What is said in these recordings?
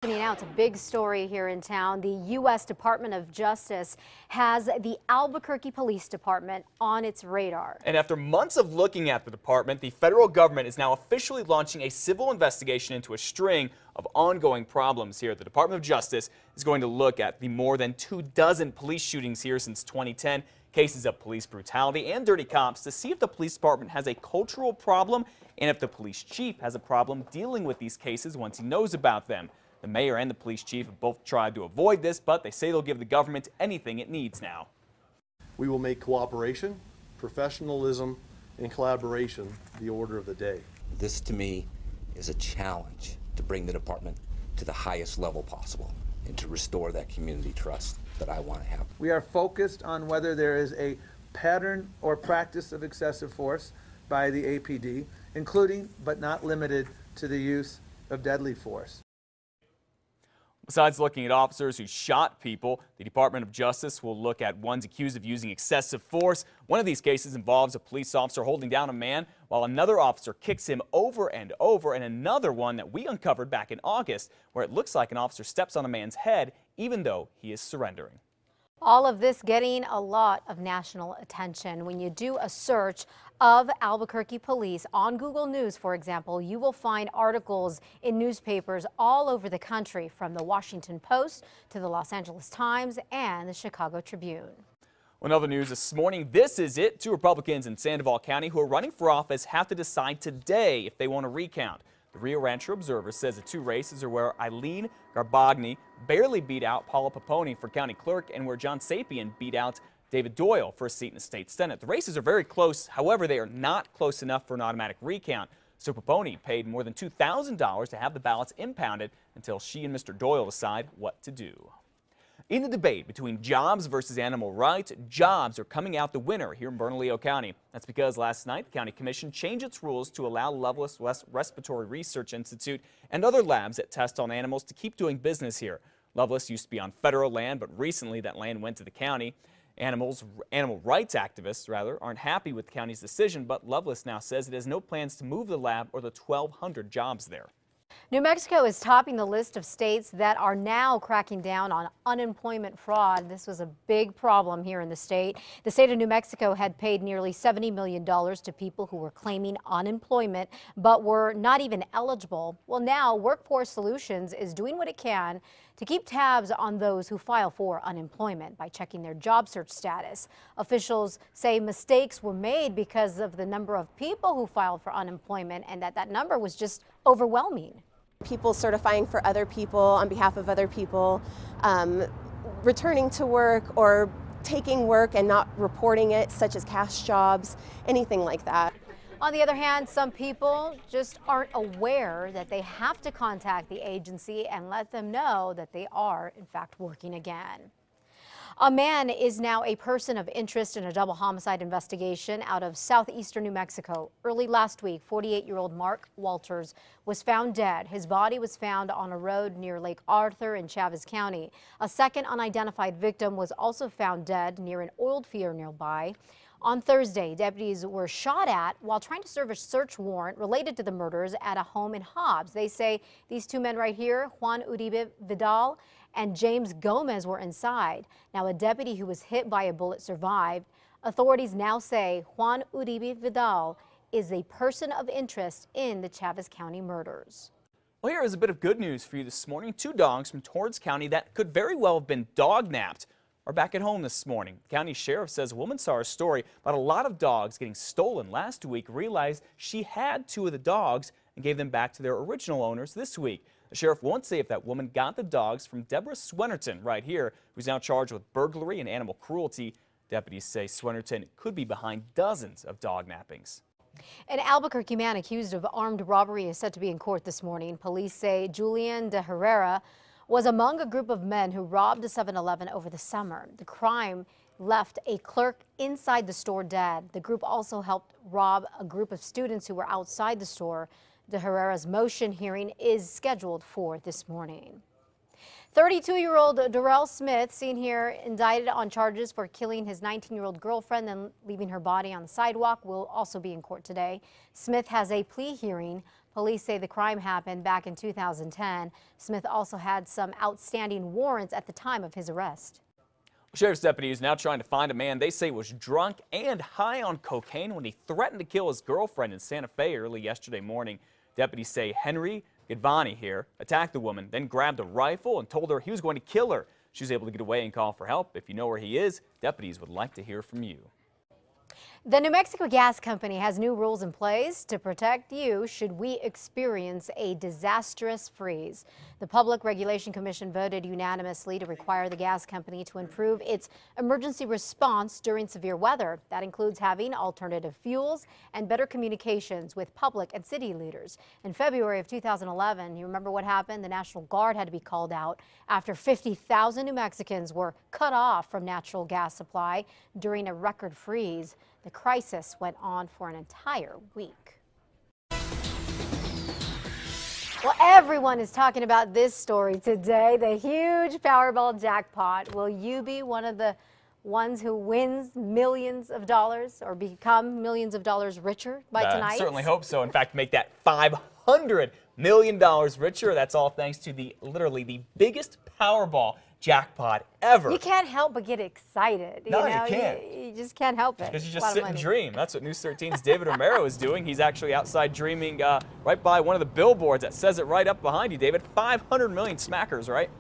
Now it's a big story here in town. The U.S. Department of Justice has the Albuquerque Police Department on its radar. And after months of looking at the department, the federal government is now officially launching a civil investigation into a string of ongoing problems here. The Department of Justice is going to look at the more than 24 police shootings here since 2010, cases of police brutality and dirty cops, to see if the police department has a cultural problem and if the police chief has a problem dealing with these cases once he knows about them. The mayor and the police chief have both tried to avoid this, but they say they'll give the government anything it needs now. We will make cooperation, professionalism, and collaboration the order of the day. This, to me, is a challenge to bring the department to the highest level possible and to restore that community trust that I want to have. We are focused on whether there is a pattern or practice of excessive force by the APD, including but not limited to the use of deadly force. Besides looking at officers who shot people, the Department of Justice will look at ones accused of using excessive force. One of these cases involves a police officer holding down a man while another officer kicks him over and over, and another one that we uncovered back in August where it looks like an officer steps on a man's head even though he is surrendering. All of this getting a lot of national attention. When you do a search of Albuquerque police on Google News, for example, you will find articles in newspapers all over the country, from the Washington Post to the Los Angeles Times and the Chicago Tribune. In other news this morning, this is it. 2 Republicans in Sandoval County who are running for office have to decide today if they want to recount. The Rio Rancho Observer says the 2 races are where Eileen Garbagni barely beat out Paula Paponi for county clerk and where John Sapien beat out David Doyle for a seat in the state Senate. The races are very close. However, they are not close enough for an automatic recount. So Paponi paid more than $2,000 to have the ballots impounded until she and Mr. Doyle decide what to do. In the debate between jobs versus animal rights, jobs are coming out the winner here in Bernalillo County. That's because last night the County Commission changed its rules to allow Loveless Respiratory Research Institute and other labs that test on animals to keep doing business here. Loveless used to be on federal land, but recently that land went to the county. Animal rights activists, aren't happy with the county's decision, but Loveless now says it has no plans to move the lab or the 1,200 jobs there. New Mexico is topping the list of states that are now cracking down on unemployment fraud. This was a big problem here in the state. The state of New Mexico had paid nearly $70 million to people who were claiming unemployment but were not even eligible. Well, now Workforce Solutions is doing what it can to keep tabs on those who file for unemployment by checking their job search status. Officials say mistakes were made because of the number of people who filed for unemployment and that number was just overwhelming. People certifying for other people on behalf of other people, returning to work or taking work and not reporting it, such as cash jobs, anything like that. On the other hand, some people just aren't aware that they have to contact the agency and let them know that they are, in fact, working again. A man is now a person of interest in a double homicide investigation out of southeastern New Mexico. Early last week, 48-year-old Mark Walters was found dead. His body was found on a road near Lake Arthur in Chaves County. A second unidentified victim was also found dead near an oil field nearby. On Thursday, deputies were shot at while trying to serve a search warrant related to the murders at a home in Hobbs. They say these 2 men right here, Juan Uribe Vidal and James Gomez, were inside. Now, a deputy who was hit by a bullet survived. Authorities now say Juan Uribe Vidal is a person of interest in the Chaves County murders. Well, here is a bit of good news for you this morning. 2 dogs from Torrance County that could very well have been dog-napped are back at home this morning. The county sheriff says a woman saw a story about a lot of dogs getting stolen last week, realized she had 2 of the dogs and gave them back to their original owners this week. The sheriff won't say if that woman got the dogs from Deborah Swenerton right here, who's now charged with burglary and animal cruelty. Deputies say Swenerton could be behind dozens of dog nappings. An Albuquerque man accused of armed robbery is set to be in court this morning. Police say Julian de Herrera was among a group of men who robbed a 7-Eleven over the summer. The crime left a clerk inside the store dead. The group also helped rob a group of students who were outside the store. De Herrera's motion hearing is scheduled for this morning. 32-year-old Darrell Smith, seen here indicted on charges for killing his 19-year-old girlfriend and leaving her body on the sidewalk, will also be in court today. Smith has a plea hearing. Police say the crime happened back in 2010. Smith also had some outstanding warrants at the time of his arrest. Sheriff's deputies now trying to find a man they say was drunk and high on cocaine when he threatened to kill his girlfriend in Santa Fe early yesterday morning. Deputies say Henry Gadvani here attacked the woman, then grabbed a rifle and told her he was going to kill her. She was able to get away and call for help. If you know where he is, deputies would like to hear from you. The New Mexico Gas Company has new rules in place to protect you should we experience a disastrous freeze. The Public Regulation Commission voted unanimously to require the gas company to improve its emergency response during severe weather. That includes having alternative fuels and better communications with public and city leaders. In February of 2011, you remember what happened? The National Guard had to be called out after 50,000 New Mexicans were cut off from natural gas supply during a record freeze. The crisis went on for an entire week. Well, everyone is talking about this story today, the huge Powerball jackpot. Will you be one of the ones who wins millions of dollars or become millions of dollars richer by tonight? Certainly hope so. In fact, make that $500 million richer. That's all thanks to literally the biggest Powerball jackpot ever. You can't help but get excited. No, you know? you can't. You just can't help it. Because you just sit and dream. That's what News 13's David Romero is doing. He's actually outside dreaming right by one of the billboards that says it right up behind you, David. 500 million smackers, right?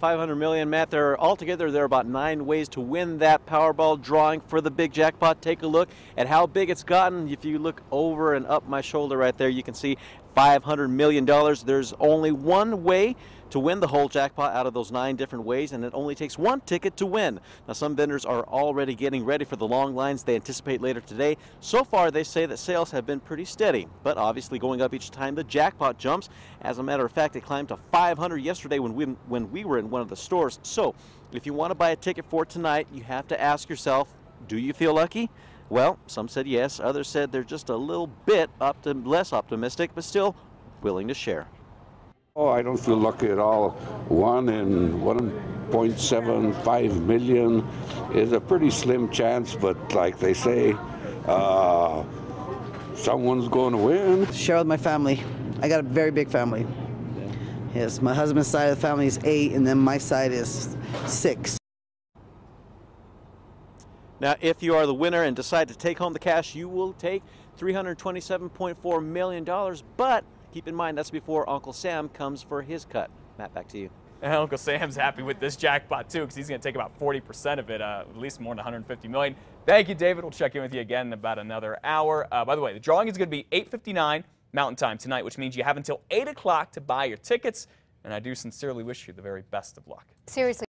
500 million, Matt. Altogether, there are about 9 ways to win that Powerball drawing for the big jackpot. Take a look at how big it's gotten. If you look over and up my shoulder right there, you can see $500 million. There's only one way to win the whole jackpot out of those 9 different ways, and it only takes 1 ticket to win. Now, some vendors are already getting ready for the long lines they anticipate later today. So far, they say that sales have been pretty steady, but obviously going up each time the jackpot jumps. As a matter of fact, it climbed to 500 yesterday when we were in one of the stores. So, if you want to buy a ticket for tonight, you have to ask yourself, do you feel lucky? Well, some said yes, others said they're just a little bit less optimistic, but still willing to share. Oh, I don't feel lucky at all. 1 in 1.75 million is a pretty slim chance, but like they say, someone's going to win. Share with my family. I got a very big family. Yes, my husband's side of the family is 8, and then my side is 6. Now, if you are the winner and decide to take home the cash, you will take $327.4 million, but keep in mind, that's before Uncle Sam comes for his cut. Matt, back to you. And Uncle Sam's happy with this jackpot, too, because he's going to take about 40% of it, at least more than $150 million. Thank you, David. We'll check in with you again in about another hour. By the way, the drawing is going to be 8:59 Mountain Time tonight, which means you have until 8 o'clock to buy your tickets. And I do sincerely wish you the very best of luck. Seriously.